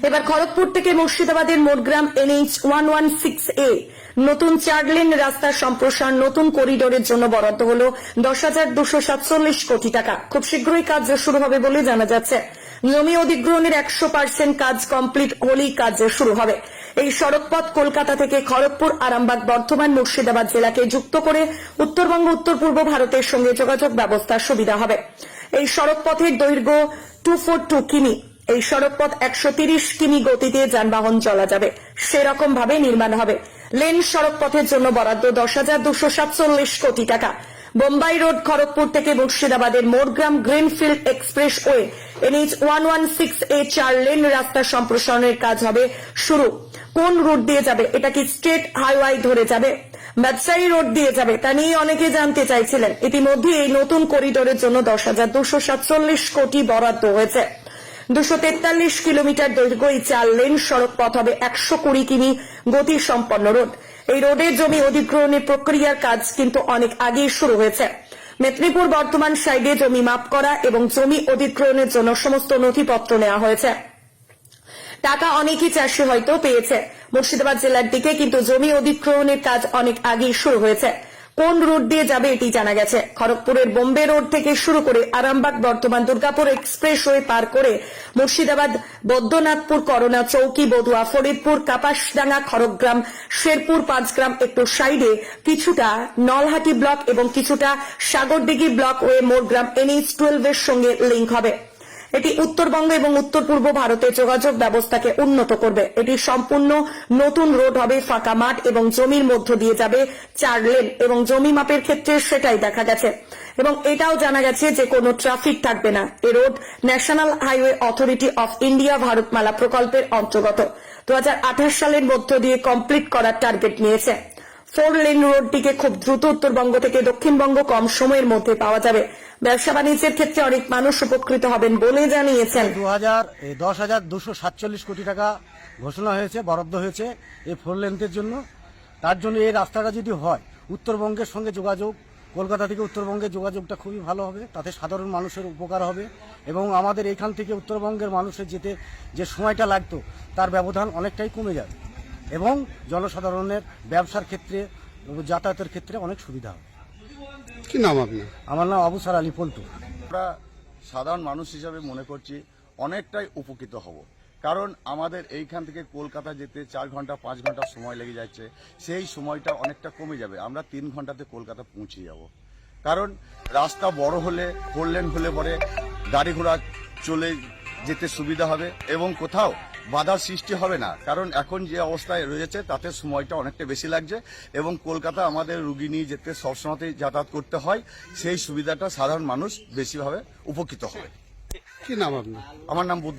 এবার খড়গপুর থেকে মুর্শিদাবাদের মোটগ্রাম NH 116A নতুন 4 লেন রাস্তার সম্প্রসারণ নতুন করিডোরের জন্য বরাদ্দ হল 10,247 কোটি টাকা। খুব শীঘ্রই কাজ শুরু হবে বলে জানা যাচ্ছে। জমি অধিগ্রহণের 100% কাজ কমপ্লিট হলেই কাজ শুরু হবে। এই সড়কপথ কলকাতা থেকে খড়গপুর, আরামবাগ, বর্ধমান, মুর্শিদাবাদ জেলাকে যুক্ত করে উত্তরবঙ্গ উত্তর পূর্ব ভারতের সঙ্গে যোগাযোগ ব্যবস্থার সুবিধা হবে। এই সড়কপথের দৈর্ঘ্য 242 কিমি। এই সড়কপথ 130 কিমি গতিতে যানবাহন চলা যাবে, সেরকম ভাবে নির্মাণ হবে। লেন সড়কপথের জন্য বরাদ্দ 10,247 কোটি টাকা। বোম্বাই রোড খড়গপুর থেকে মুর্শিদাবাদের Morgram greenfield expressway NH 116A 4 lane রাস্তা সম্প্রসারণের কাজ হবে শুরু। কোন রুট দিয়ে যাবে? এটা কি স্টেট হাইওয়ে ধরে যাবে, ব্যবসায়ী রোড দিয়ে যাবে? তা নিয়ে অনেকে জানতে চাইছিলেন। ইতিমধ্যে এই নতুন করিডোরের জন্য 10,247 কোটি বরাদ্দ হয়েছে। 243 কিলোমিটার দৈর্ঘ্য এই 4 লেন সড়ক পথ হবে 120 কিমি গতি সম্পন্ন রোড। এই রোডের জমি অধিগ্রহণের প্রক্রিয়ার কাজ কিন্তু অনেক আগেই শুরু হয়েছে। মেদিনীপুর বর্ধমান সাইডে জমি মাপ করা এবং জমি অধিগ্রহণের জন্য সমস্ত নথিপত্র নেওয়া হয়েছে। টাকা অনেকই চাষি হয়তো পেয়েছে। মুর্শিদাবাদ জেলার দিকে কিন্তু জমি অধিগ্রহণের কাজ অনেক আগেই শুরু হয়েছে। কোন রুট দিয়ে যাবে এটি জানা গেছে। খড়গপুরের বোম্বে রোড থেকে শুরু করে আরামবাগ, বর্ধমান, দুর্গাপুর এক্সপ্রেসওয়ে পার করে মুর্শিদাবাদ, বৈদ্যনাথপুর, করোনা, চৌকি, বদুয়া, ফরিদপুর, কাপাসডাঙ্গা, খড়গ্রাম, শেরপুর, পাঁচগ্রাম, একটু সাইডে কিছুটা নলহাটি ব্লক এবং কিছুটা সাগরদিঘি ব্লক হয়ে মোটগ্রাম NH 12 এর সঙ্গে লিঙ্ক হবে। এটি উত্তরবঙ্গ এবং উত্তর পূর্ব ভারতের যোগাযোগ ব্যবস্থাকে উন্নত করবে। এটি সম্পূর্ণ নতুন রোড হবে, ফাঁকা মাঠ এবং জমির মধ্য দিয়ে যাবে 4 লেন এবং জমি মাপের ক্ষেত্রে সেটাই দেখা গেছে। এবং এটাও জানা গেছে যে কোনো ট্রাফিক থাকবে না। এই road national highway authority of India Bharatmala প্রকল্পের অন্তর্গত। 2028 সালের মধ্য দিয়ে কমপ্লিট করার টার্গেট নিয়েছে। 4 লেন রোডটিকে খুব দ্রুত উত্তরবঙ্গ থেকে দক্ষিণবঙ্গ কম সময়ের মধ্যে পাওয়া যাবে। ব্যবসা বাণিজ্যের ক্ষেত্রে অনেক মানুষ উপকৃত হবেন বলে জানিয়েছেন। 10,247 কোটি টাকা ঘোষণা হয়েছে, বরাদ্দ হয়েছে এই 4 লেনের জন্য। তার জন্য এই রাস্তাটা যদি হয়, উত্তরবঙ্গের সঙ্গে যোগাযোগ, কলকাতা থেকে উত্তরবঙ্গের যোগাযোগটা খুবই ভালো হবে। তাতে সাধারণ মানুষের উপকার হবে এবং আমাদের এখান থেকে উত্তরবঙ্গের মানুষের যেতে যে সময়টা লাগতো তার ব্যবধান অনেকটাই কমে যাবে এবং জনসাধারণের ব্যবসার ক্ষেত্রে, যাতায়াতের ক্ষেত্রে অনেক সুবিধা হবে। কি নাম আপনার? আমার নাম আবুসার আলী পল্টু। আমরা সাধারণ মানুষ হিসাবে মনে করছি অনেকটাই উপকৃত হব, কারণ আমাদের এইখান থেকে কলকাতা যেতে 4 ঘন্টা 5 ঘন্টা সময় লেগে যাচ্ছে, সেই সময়টা অনেকটা কমে যাবে। আমরা 3 ঘন্টাতে কলকাতা পৌঁছে যাব। কারণ রাস্তা বড় হলে, 4 লেন হলে পরে গাড়ি ঘোড়া চলে যেতে সুবিধা হবে এবং কোথাও বাধার সৃষ্টি হবে না। কারণ এখন যে অবস্থায় রয়েছে তাতে সময়টা অনেকটা বেশি লাগছে এবং কলকাতা আমাদের রুগী নিয়ে যেতে সবসময়তেই যাতায়াত করতে হয়। সেই সুবিধাটা সাধারণ মানুষ বেশিভাবে উপকৃত হবে। কি নাম আপনার? আমার নাম বুদ্ধ।